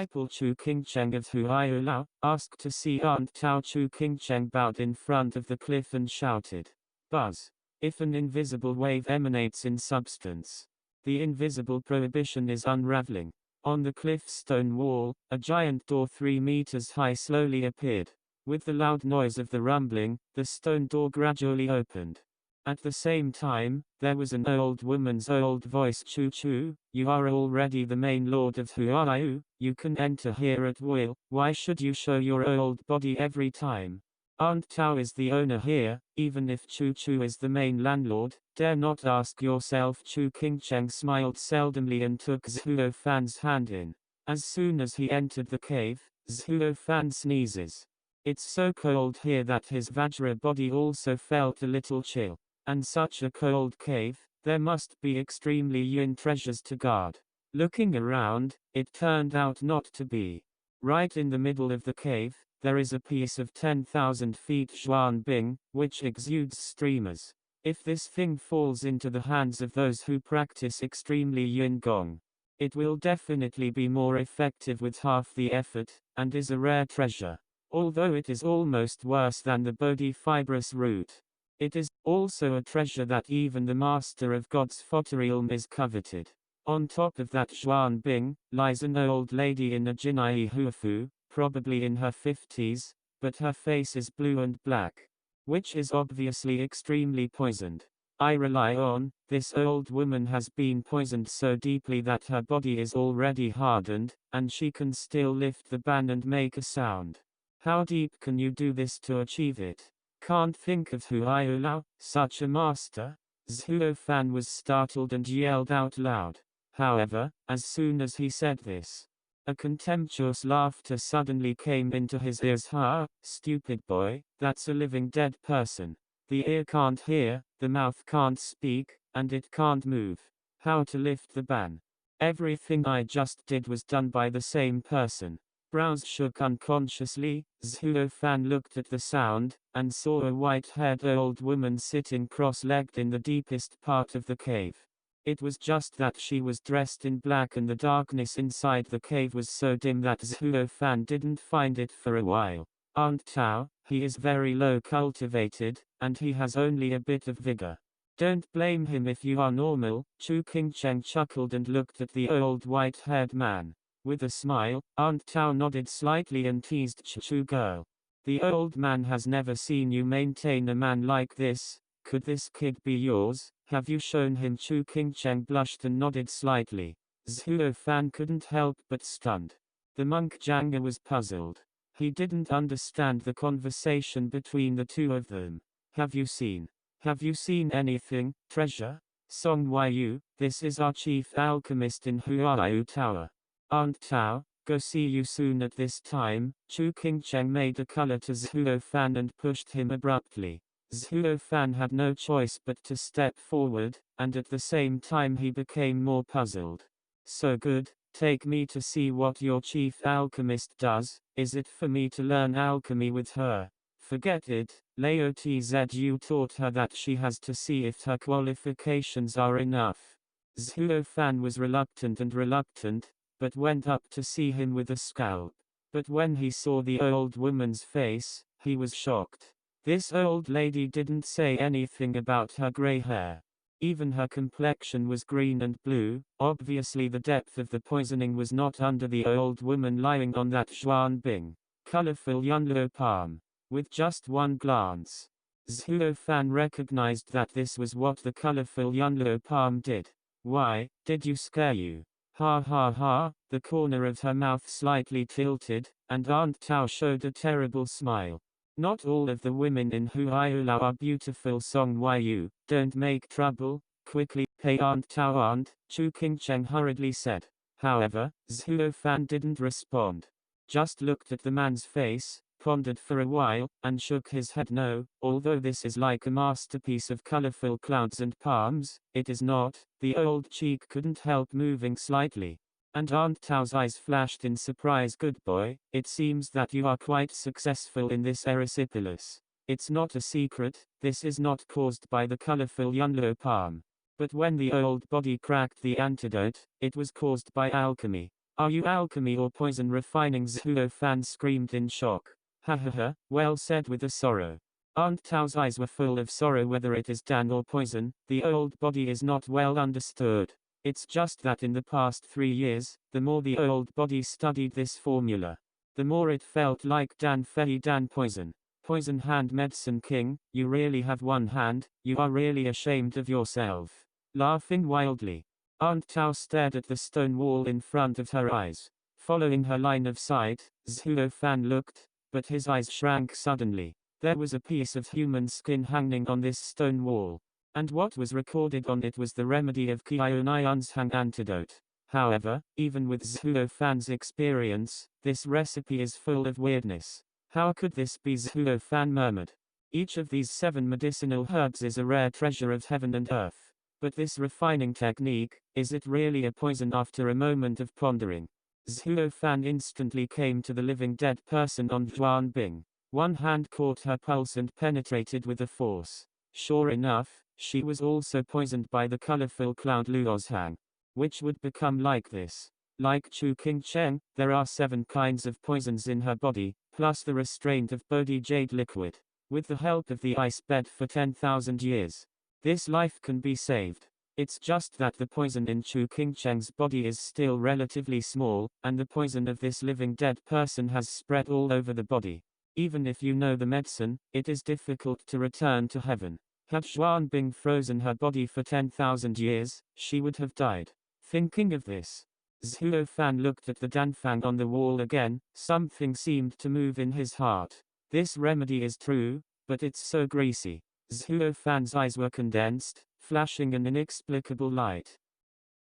disciple Chu Qingcheng of Huaiyu Lao asked to see Aunt Tao. Chu Qingcheng bowed in front of the cliff and shouted, "Buzz! If an invisible wave emanates in substance, the invisible prohibition is unraveling." On the cliff's stone wall, a giant door 3 meters high slowly appeared. With the loud noise of the rumbling, the stone door gradually opened. At the same time, there was an old woman's old voice. "Chu Chu, you are already the main lord of Huaiyu, you can enter here at will, why should you show your old body every time? Aunt Tao is the owner here, even if Chu Chu is the main landlord, dare not ask yourself." Chu Qingcheng smiled seldomly and took Zhuo Fan's hand in. As soon as he entered the cave, Zhuo Fan sneezes. It's so cold here that his Vajra body also felt a little chill. And such a cold cave, there must be extremely yin treasures to guard. Looking around, it turned out not to be. Right in the middle of the cave, there is a piece of 10,000 feet Zhuan Bing, which exudes streamers. If this thing falls into the hands of those who practice extremely yin gong, it will definitely be more effective with half the effort, and is a rare treasure. Although it is almost worse than the Bodhi fibrous root, it is also a treasure that even the master of God's Foterialm is coveted. On top of that Zhuan Bing, lies an old lady in a Jinai Huafu, probably in her 50s, but her face is blue and black, which is obviously extremely poisoned. I rely on, this old woman has been poisoned so deeply that her body is already hardened, and she can still lift the ban and make a sound. How deep can you do this to achieve it? Can't think of Huaiyu Lao, such a master? Zhuo Fan was startled and yelled out loud. However, as soon as he said this, a contemptuous laughter suddenly came into his ears. "Ha, stupid boy, that's a living dead person. The ear can't hear, the mouth can't speak, and it can't move. How to lift the ban? Everything I just did was done by the same person." Brows shook unconsciously. Zhuo Fan looked at the sound, and saw a white-haired old woman sitting cross-legged in the deepest part of the cave. It was just that she was dressed in black and the darkness inside the cave was so dim that Zhuo Fan didn't find it for a while. "Aunt Tao, he is very low cultivated, and he has only a bit of vigor. Don't blame him if you are normal." Chu Qingcheng chuckled and looked at the old white-haired man. With a smile, Aunt Tao nodded slightly and teased, "Chu girl. The old man has never seen you maintain a man like this. Could this kid be yours? Have you shown him?" Chu Qingcheng blushed and nodded slightly. Zhuo Fan couldn't help but stunned. The monk Janga was puzzled. He didn't understand the conversation between the two of them. Have you seen anything, treasure? Song Waiyu, this is our chief alchemist in Huaiyu Tower. Aunt Tao, go see you soon. At this time, Chu Qingcheng made a color to Zhuo Fan and pushed him abruptly. Zhuo Fan had no choice but to step forward, and at the same time he became more puzzled. "So good, take me to see what your chief alchemist does. Is it for me to learn alchemy with her?" "Forget it, Lao Tzu taught her that she has to see if her qualifications are enough." Zhuo Fan was reluctant, but went up to see him with a scalp. But when he saw the old woman's face, he was shocked. This old lady didn't say anything about her gray hair. Even her complexion was green and blue. Obviously the depth of the poisoning was not under the old woman lying on that Zhuan Bing. Colorful Yunluo palm. With just one glance, Zhuo Fan recognized that this was what the colorful Yunluo palm did. "Why, did you scare you? Ha ha ha." The corner of her mouth slightly tilted, and Aunt Tao showed a terrible smile. "Not all of the women in Huaiyu Lao are beautiful." Song Waiyu, don't make trouble, quickly. "Hey Aunt Tao aunt," Chu Qingcheng hurriedly said. However, Zhuo Fan didn't respond. Just looked at the man's face, pondered for a while, and shook his head. "No, although this is like a masterpiece of colorful clouds and palms, it is not." The old cheek couldn't help moving slightly. And Aunt Tao's eyes flashed in surprise. "Good boy, it seems that you are quite successful in this erysipelas. It's not a secret, this is not caused by the colorful Yunluo palm. But when the old body cracked the antidote, it was caused by alchemy." Are you alchemy or poison refining? Zhuo Fan screamed in shock. Ha ha ha, well said with a sorrow. Aunt Tao's eyes were full of sorrow. Whether it is Dan or poison, the old body is not well understood. It's just that in the past 3 years, the more the old body studied this formula, the more it felt like Dan Fei Dan poison. Poison hand medicine king, you really have one hand, you are really ashamed of yourself. Laughing wildly, Aunt Tao stared at the stone wall in front of her eyes. Following her line of sight, Zhuo Fan looked, but his eyes shrank suddenly. There was a piece of human skin hanging on this stone wall. And what was recorded on it was the remedy of Qiaoyun's Hang antidote. However, even with Zhuo Fan's experience, this recipe is full of weirdness. How could this be? Zhuo Fan murmured. Each of these 7 medicinal herbs is a rare treasure of heaven and earth. But this refining technique, is it really a poison? After a moment of pondering, Zhuo Fan instantly came to the living dead person on Zhuan Bing. One hand caught her pulse and penetrated with a force. Sure enough, she was also poisoned by the colorful cloud Luozhang. Which would become like this. Like Chu Qingcheng, there are 7 kinds of poisons in her body, plus the restraint of Bodhi Jade liquid. With the help of the ice bed for 10,000 years, this life can be saved. It's just that the poison in Chu Qingcheng's body is still relatively small, and the poison of this living dead person has spread all over the body. Even if you know the medicine, it is difficult to return to heaven. Had Zhuan Bing frozen her body for 10,000 years, she would have died. Thinking of this, Zhuo Fan looked at the danfang on the wall again. Something seemed to move in his heart. This remedy is true, but it's so greasy. Zhuo Fan's eyes were condensed, flashing an inexplicable light.